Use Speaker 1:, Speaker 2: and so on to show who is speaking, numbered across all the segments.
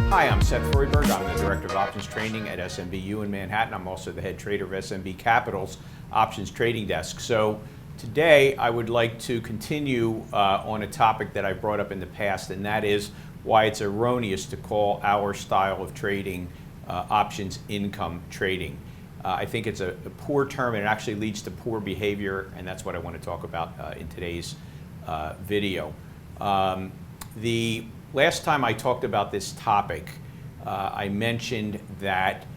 Speaker 1: Hi, I'm Seth Freudberg. I'm the Director of Options Trading at SMBU in Manhattan. I'm also the head trader of SMB Capital's Options Trading Desk. So today I would like to continue on a topic that I've brought up in the past, and that is why it's erroneous to call our style of trading options income trading. I think it's a poor term, and it actually leads to poor behavior, and that's what I want to talk about in today's video. The last time I talked about this topic, I mentioned that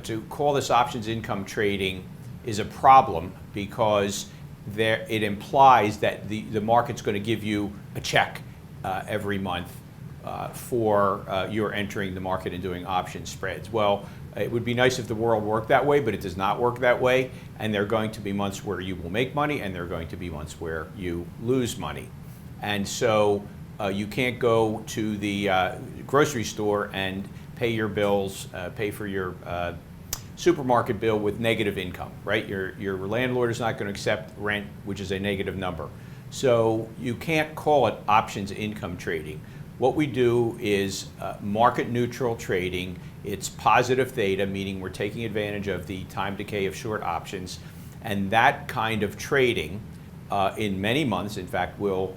Speaker 1: to call this options income trading is a problem because it implies that the market's going to give you a check every month for your entering the market and doing option spreads. Well, it would be nice if the world worked that way, but it does not work that way, and there are going to be months where you will make money, and there are going to be months where you lose money. And so you can't go to the grocery store and pay your bills, pay for your supermarket bill with negative income, right? Your landlord is not going to accept rent, which is a negative number. So you can't call it options income trading. What we do is market neutral trading. It's positive theta, meaning we're taking advantage of the time decay of short options. And that kind of trading in many months, in fact, will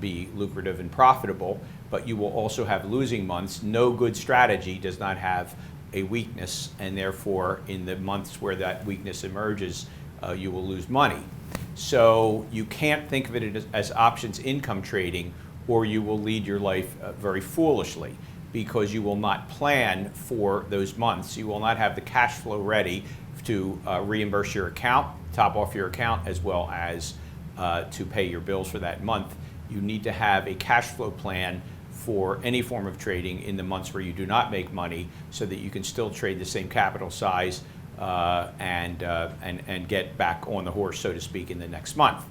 Speaker 1: be lucrative and profitable, but you will also have losing months. No good strategy does not have a weakness, and therefore in the months where that weakness emerges, you will lose money. So you can't think of it as options income trading, or you will lead your life very foolishly, because you will not plan for those months. You will not have the cash flow ready to reimburse your account, top off your account, as well as to pay your bills for that month. You need to have a cash flow plan for any form of trading in the months where you do not make money, so that you can still trade the same capital size and get back on the horse, so to speak, in the next month.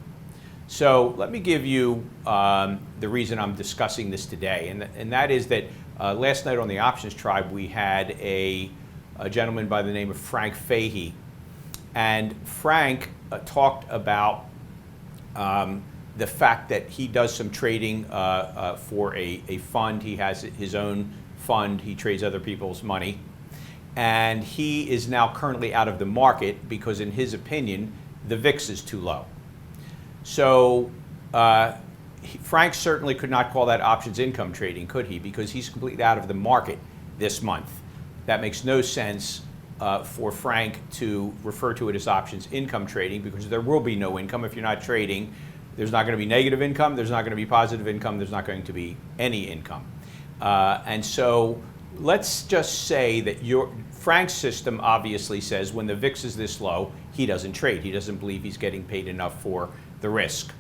Speaker 1: So let me give you the reason I'm discussing this today, and that is that last night on the Options Tribe we had a gentleman by the name of Frank Fahey, and Frank talked about the fact that he does some trading for a fund. He has his own fund. He trades other people's money. And he is now currently out of the market because, in his opinion, the VIX is too low. So Frank certainly could not call that options income trading, could he? Because he's completely out of the market this month. That makes no sense for Frank to refer to it as options income trading, because there will be no income if you're not trading. There's not going to be negative income, there's not going to be positive income, there's not going to be any income. And so let's just say that Frank's system obviously says when the VIX is this low, he doesn't trade. He doesn't believe he's getting paid enough for the risk.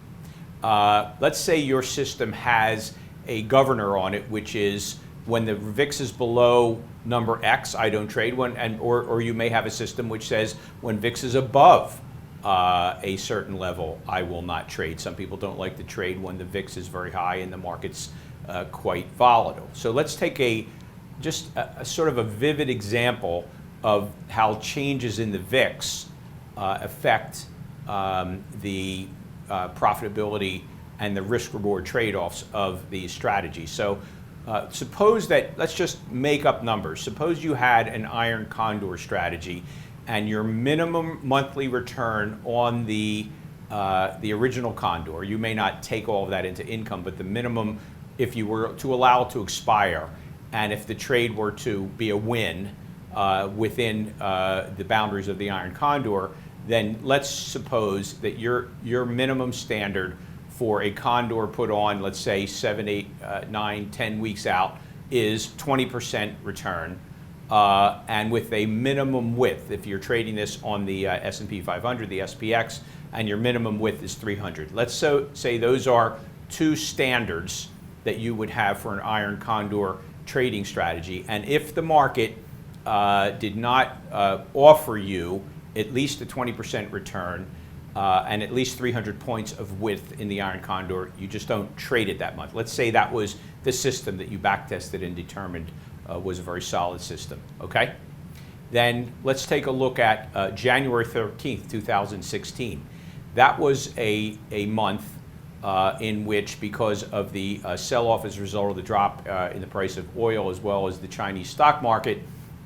Speaker 1: Let's say your system has a governor on it, which is when the VIX is below number X, I don't trade. Or you may have a system which says when VIX is above a certain level, I will not trade. Some people don't like to trade when the VIX is very high and the market's quite volatile. So let's take just a sort of a vivid example of how changes in the VIX affect the profitability and the risk-reward trade-offs of these strategies. So suppose that, let's just make up numbers. Suppose you had an iron condor strategy, and your minimum monthly return on the original condor, you may not take all of that into income, but the minimum, if you were to allow it to expire, and if the trade were to be a win within the boundaries of the iron condor, then let's suppose that your minimum standard for a condor put on, let's say 7, 8, 9, 10 weeks out, is 20% return. And with a minimum width, if you're trading this on the S&P 500, the SPX, and your minimum width is 300. Let's say those are two standards that you would have for an iron condor trading strategy. And if the market did not offer you at least a 20% return and at least 300 points of width in the iron condor, you just don't trade it that month. Let's say that was the system that you backtested and determined was a very solid system, okay? Then let's take a look at January 13th, 2016. That was a month in which, because of the sell-off as a result of the drop in the price of oil as well as the Chinese stock market,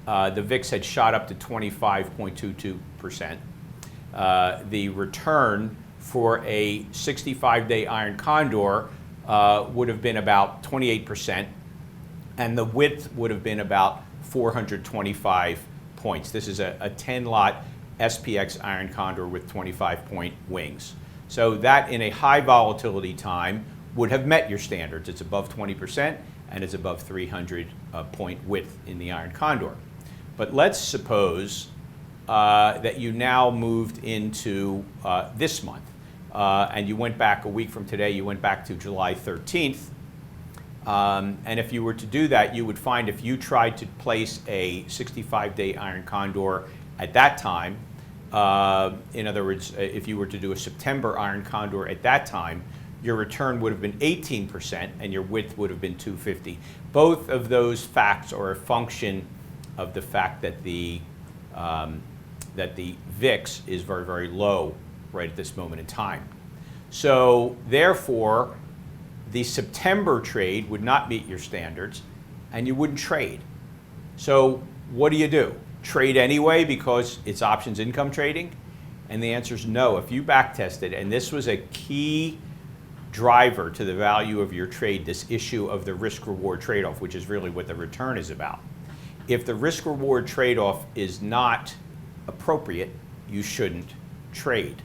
Speaker 1: the VIX had shot up to 25.22%. The return for a 65-day iron condor would have been about 28%, and the width would have been about 425 points. This is a 10-lot SPX iron condor with 25-point wings. So that, in a high volatility time, would have met your standards. It's above 20% and it's above 300 point width in the iron condor. But let's suppose that you now moved into this month, and you went back a week from today, you went back to July 13th. And if you were to do that, you would find if you tried to place a 65-day iron condor at that time, in other words, if you were to do a September iron condor at that time, your return would have been 18% and your width would have been 250. Both of those facts are a function of the fact that the VIX is very, very low right at this moment in time. So therefore, the September trade would not meet your standards and you wouldn't trade. So what do? Trade anyway because it's options income trading? And the answer is no. If you backtested, and this was a key driver to the value of your trade, this issue of the risk-reward trade-off, which is really what the return is about. If the risk-reward trade-off is not appropriate, you shouldn't trade.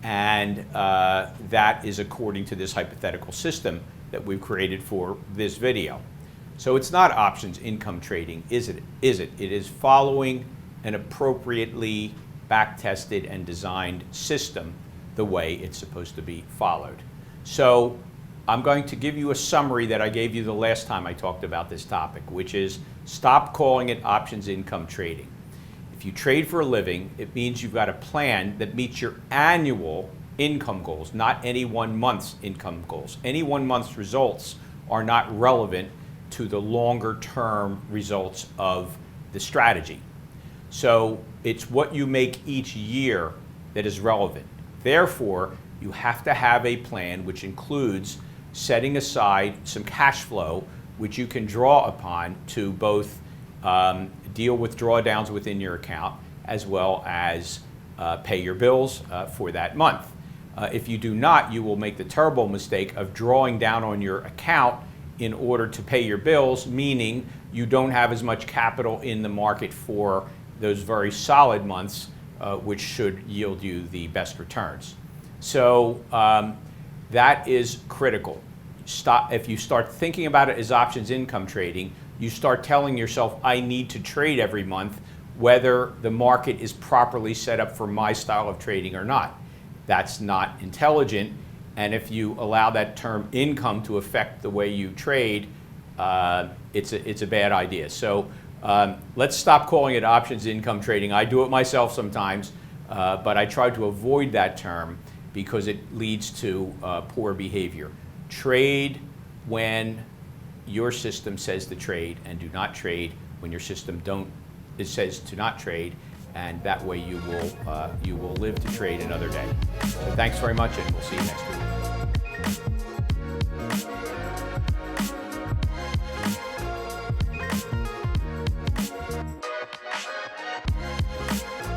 Speaker 1: And that is according to this hypothetical system that we've created for this video. So it's not options income trading, is it? It is following an appropriately back-tested and designed system the way it's supposed to be followed. So I'm going to give you a summary that I gave you the last time I talked about this topic, which is stop calling it options income trading. If you trade for a living, it means you've got a plan that meets your annual income goals, not any 1 month's income goals. Any 1 month's results are not relevant to the longer term results of the strategy. So it's what you make each year that is relevant. Therefore, you have to have a plan which includes setting aside some cash flow which you can draw upon to both deal with drawdowns within your account as well as pay your bills for that month. If you do not, you will make the terrible mistake of drawing down on your account in order to pay your bills, meaning you don't have as much capital in the market for those very solid months, which should yield you the best returns. So that is critical. If you start thinking about it as options income trading, you start telling yourself, I need to trade every month, whether the market is properly set up for my style of trading or not. That's not intelligent. And if you allow that term income to affect the way you trade, it's a bad idea. So let's stop calling it options income trading. I do it myself sometimes, but I try to avoid that term because it leads to poor behavior. Trade when your system says to trade, and do not trade when your system says to not trade, and that way you will live to trade another day. So thanks very much, and we'll see you next week.